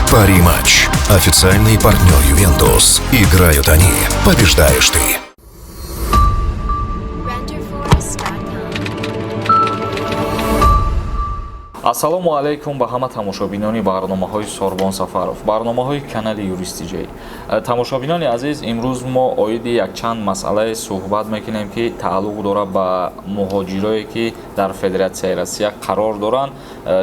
Пари-матч. Официальный партнер Ювентус. Играют они. Побеждаешь ты. ассалому алайкум ба ҳама тамошобинони барномаҳои Сорбон Сафаров, барномаҳои канали Юристиҷей. Тамошобинони азиз, имрӯз мо оиди якчанд масъалае суҳбат мекунем ки тааллуқ дорад ба муҳоҷирое ки дар Федератсияи Россия қарор доранд,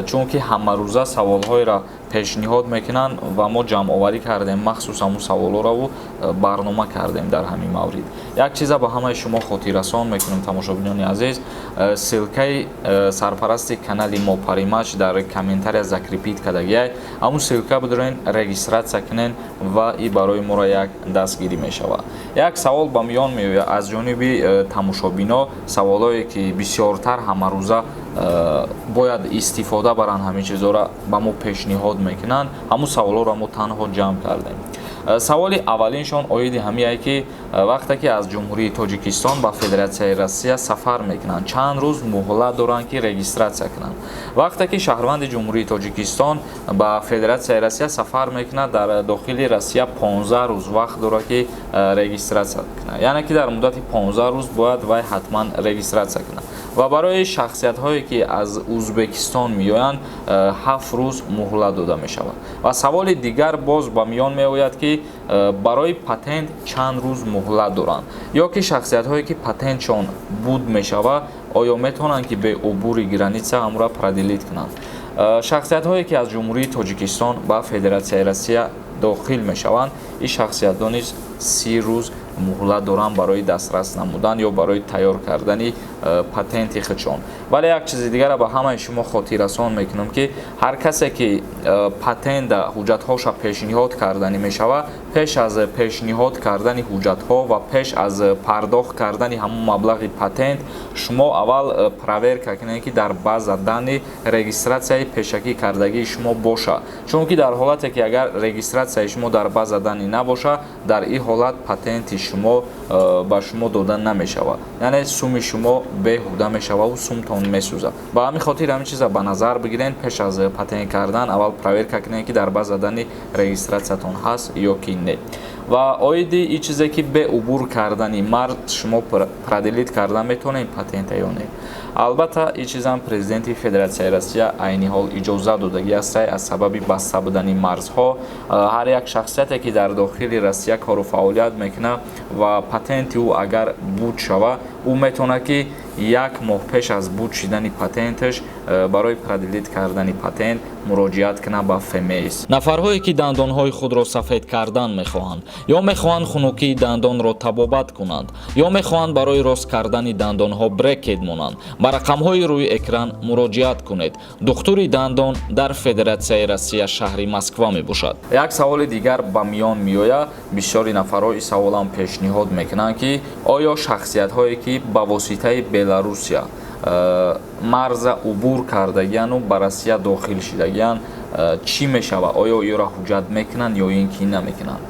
чунки ҳамарӯза саволҳоеро пешниҳод мекунанд ва мо ҷамъоварӣ кардем, махсусан ҳамун саволҳоро барнома кардем дар ҳамин маврид. Як чиза ба ҳамаи шумо хотиррасон мекунем тамошобинони азиз, силкаи сарпарасти канали мо Пари-матч дар комментария закрепит кардагиай, ҳамун силка бидорен регистратсия кунен ва и барои моро як дастгирӣ мешавад. Як савол ба миён меояд аз ҷониби тамошобино, саволое ки бисёртар ҳамарӯза бояд истифода баранд, ҳамин чизора ба мо пешниҳод мекунанд. Ҳамун саволҳоро мо танҳо ҷамъ кардем. саволи аввалиншон оиди ҳамие ки вақте ки аз ҷумҳурии Тоҷикистон ба Федератсияи Россия сафар мекунанд, чанд рӯз муҳлат доранд ки регистратсия кунанд. Вақте ки шаҳрванди ҷумҳурии Тоҷикистон ба Федератсияи Россия сафар мекунад, дар дохили Россия 15 рӯз вақт дорад ки регистратсия кунад. Яъне ки дар муддати 15 рӯз бояд вай ҳатман регистратсия кунад. ва барои шахсиятҳое ки аз Узбекистон меоянд 7 рӯз муҳлат дода мешавад. Ва саволи дигар боз ба миён меояд ки барои патент чанд рӯз муҳлат доранд, ё ки шахсиятҳое ки патентшон буд мешавад, оё метавонанд ки бе убури граница амро проделит кунанд. шахсиятҳое ки аз ҷумҳурии Тоҷикистон ба Федератсияи Россия дохил мешаванд, ин шахсиятҳо низ 30 рӯз муҳлат доранд барои дастрас намудан ё барои тайёр кардани патенти худшон. вале як чизи дигаро ба ҳамаи шумо хотиррасон мекунам ки ҳар касе ки патента ҳуҷҷатҳоша пешниҳод карданӣ мешавад, пеш аз пешниҳод кардани ҳуҷҷатҳо ва пеш аз пардохт кардани ҳамон маблағи патент, шумо аввал проверка кунед ки дар база данни регистратсияи пешакӣ кардагии шумо бошад. Чунки дар ҳолате ки агар регистратсияи шумо дар база данни набошад, дар ин ҳолат патенти шумо ба шумо дода намешавад. Яъне суми шумо беҳуда мешавад ва сумтон месӯзад. Ба ҳамин хотир ҳамин чиза ба назар бигирен, пеш аз патент кардан аввал проверка кунед ки дар база данни регистратсиятон ҳаст ё ки не. ва оиди ин чизе ки бе убур кардани мард шумо проделит кардан метавонед патента ё не. албатта ин чизам президенти Федератсияи Россия айни ҳол иҷоза додагӣ аст аз сабаби баста будани марзҳо. ҳар як шахсияте ки дар дохили Россия кору фаъолият мекунад ва патенти ӯ агар буд шава, ӯ метавонад ки як моҳ пеш аз буд шидани патенташ барои проделит кардани патент муроҷиат кунад ба ФМС. нафарҳое ки дандонҳои худро сафед кардан мехоҳанд ё мехоҳанд хунукии дандонро табобат кунанд ё мехоҳанд барои рост кардани дандонҳо брекет монанд, ба рақамҳои рӯи экран муроҷиат кунед. духтури дандон дар Федератсияи Россия шаҳри Москва мебошад. як саволи дигар ба миён меояд. бисёри нафарҳо ин саволам пешниҳод мекунанд ки оё шахсиятҳое ки ба воситаи Беларусия марза убур кардагияну ба Россия дохил шидагиян чӣ мешавад? оё иёро ҳуҷҷат мекунанд ё ин ки намекунанд?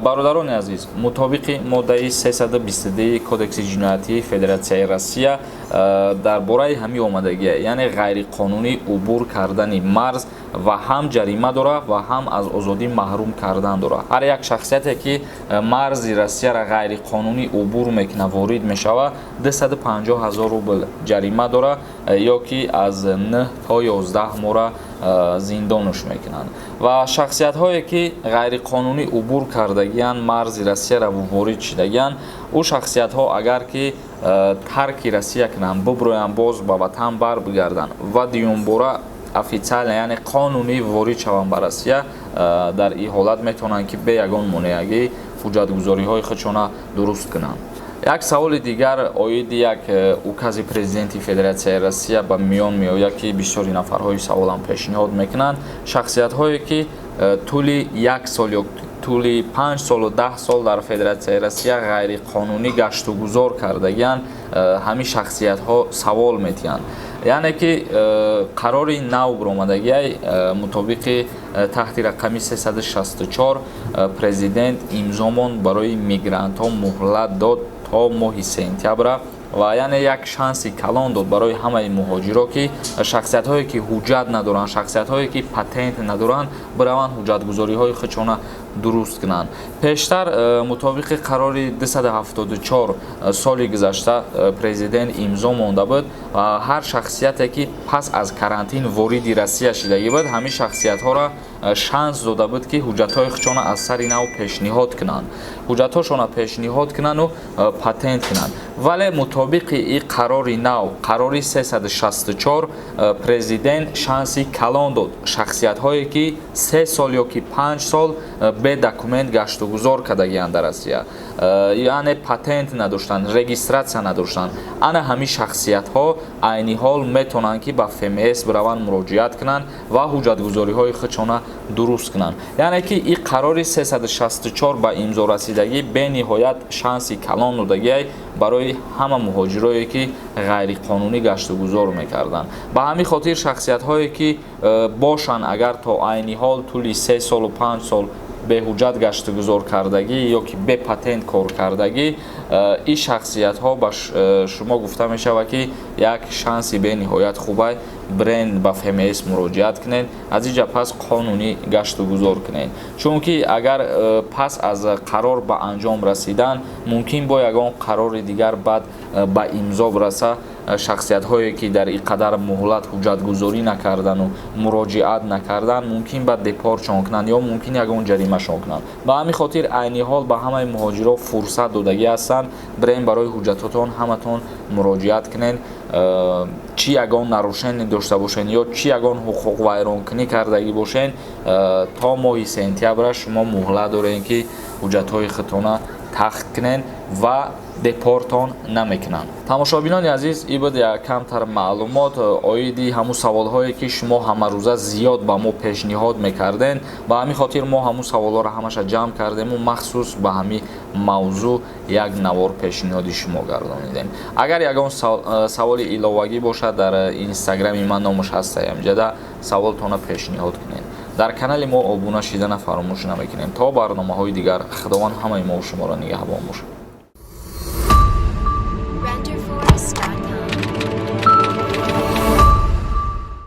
бародарони азиз, мутобиқи моддаи 322 кодекси ҷиноятии Федератсияи Россия дар бораи ҳамин омадагия, яъне ғайриқонунӣ убур кардани марз ва ҳам ҷарима дорад ва ҳам аз озодӣ маҳрум кардан дорад. ҳар як шахсияте ки марзи Россияро ғайриқонунӣ убур мекунад, ворид мешавад, 250 000 рубл ҷарима дорад ё ки аз 9 то 11 моҳра зиндонуш мекунанд. ва шахсиятҳое ки ғайриқонунӣ убур кардагиян, марзи Россияро ворид шидагиян, ӯ шахсиятҳо агар ки тарки Россия кунанд, буброянд боз ба ватан барбигарданд ва дуюмбора официально, яъне қонунӣ ворид шаванд ба Россия, дар ин ҳолат метавонанд ки бе ягон монеагӣ ҳуҷҷатгузориҳои худшона дуруст кунанд. як саволи дигар оиди як укази президенти Федератсияи Россия ба миён меояд ки бисёри нафарҳои саволам пешниҳод мекунанд. шахсиятҳое ки тӯли 1 сол ё тӯли 5 солу 10 сол дар Федератсияи Россия ғайриқонунӣ гаштугузор кардагиян, ҳамин шахсиятҳо савол метиҳанд. яъне ки қарори нав биромадагиай мутобиқи таҳти рақами 364 президент имзомон барои мигрантҳо муҳлат дод то моҳи сентябра ва яъне як шанси калон дод барои ҳамаи муҳоҷиро ки шахсиятҳое ки ҳуҷҷат надоранд, шахсиятҳое ки патент надоранд бираванд ҳуҷҷатгузориҳои худшона дуруст кунанд. Пештар мутобиқи қарори 274 соли гузашта президент имзо монда буд, ҳар шахсияте ки пас аз карантин вориди Россия шидагӣ буд, ҳамин шахсиятҳоро шанс дода буд ки ҳуҷҷатҳои худшона аз сари нав пешниҳод кунанд, ҳуҷҷатҳошона пешниҳод кунанду патент кунанд. вале мутобиқи ин қарори нав, қарори 364, президент шанси калон дод шахсиятҳое ки 3 сол ё ки 5 сол бе документ гаштугузор кардагианд дар Россия, яъне патент надоштанд, регистратсия надоштанд. ана ҳамин шахсиятҳо айни ҳол метавонанд ки ба ФМС бираванд муроҷиат кунанд ва ҳуҷҷатгузориҳои худшона дуруст кунанд. яъне ки ин қарори 364 ба имзо расидагӣ бениҳоят шанси калон додагиай барои ҳама муҳоҷирое ки ғайриқонунӣ гаштугузор мекарданд. ба ҳамин хотир шахсиятҳое ки бошанд агар то айни ҳол тӯли 3 солу 5 сол беҳуҷҷат гаштугузор кардагӣ ё ки бе патент кор кардагӣ, ин шахсиятҳо ба шумо гуфта мешавад ки як шанси бениҳоят хубай бренд ба ФМС муроҷиат кунед, аз инҷа пас қонунӣ гаштугузор кунед. чунки агар пас аз қарор ба анҷом расидан мумкин бо ягон қарори дигар баъд ба имзо раса, шахсиятҳое ки дар ин қадар муҳлат ҳуҷҷатгузорӣ накардану муроҷиат накардан мумкин ба депортшон кунанд ё мумкин ягон ҷаримашон кунанд. ба ҳамин хотир айни ҳол ба ҳамаи муҳоҷиро фурсат додагӣ ҳастанд бирем барои ҳуҷҷатотон ҳаматон муроҷиат кунед, чӣ ягон нарушение дошта бошед ё чӣ ягон ҳуқуқвайронкунӣ кардагӣ бошед, то моҳи сентябр шумо муҳлат доред ки ҳуҷҷатҳои худтона тахт кунед ва депортон намекунанд. тамошобинони азиз, ин буд як камтар маълумот оиди ҳамун саволҳое ки шумо ҳамарӯза зиёд ба мо пешниҳод мекарден. ба ҳамин хотир мо ҳамун саволҳоро ҳамаша ҷамъ кардему махсус ба ҳамин мавзӯъ як навор пешниҳоди шумо гардонидем. агар ягон саволи иловагӣ бошад дар инстаграми ман номаш ҳастаям ҷада саволтона пешниҳод кунед. дар канали мо обуна шидана фаромӯш намекунем. то барномаҳои дигар худованд ҳамаи мо шуморо нигаҳбон бошад.